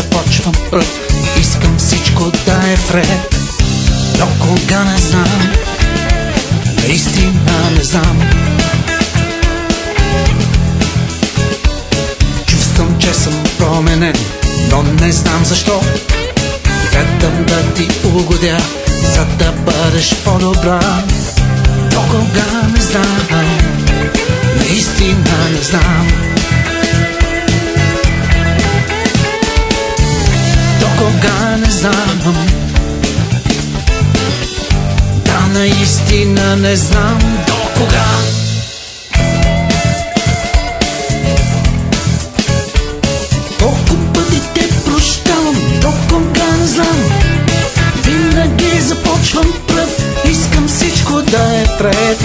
започвам пръв, искам всичко да е вред. До кога не знам, наистина не знам. Чувствам, че съм променен, но не знам защо. Гледам да ти угодя, за да бъдеш по-добра. До кога не знам, наистина не знам. До кога не знам, да, наистина не знам до кога. Колко пъти те прощавам, до кога не знам. Винаги започвам пръв, искам всичко да е пред.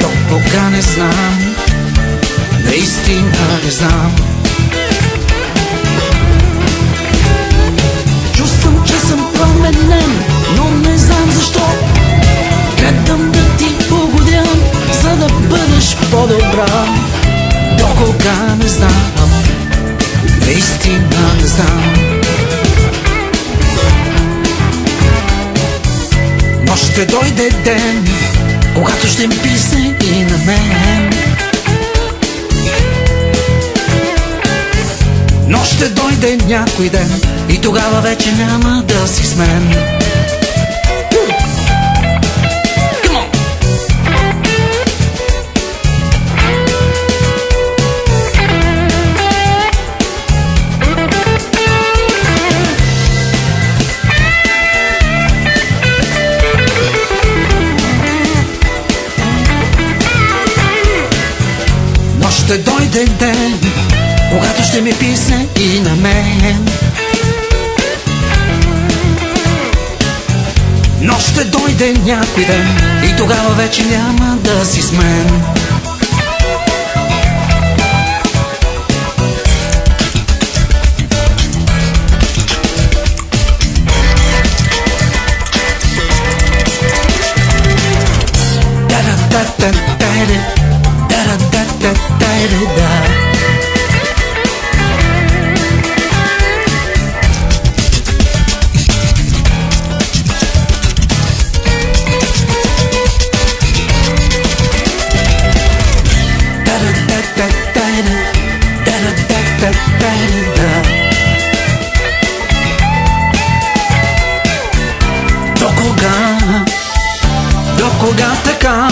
До кога не знам, наистина не знам. Чувствам, че съм променен, но не знам защо. Гледам да ти угодя, за да бъдеш по-добра. До кога не знам, наистина не знам. Но ще дойде ден, когато ще ми писне и на мен. Но ще дойде някой ден и тогава вече няма да си с мен. Ще дойде ден, когато ще ми писне и на мен. Но ще дойде някой ден и тогава вече няма да си с мен. До кога така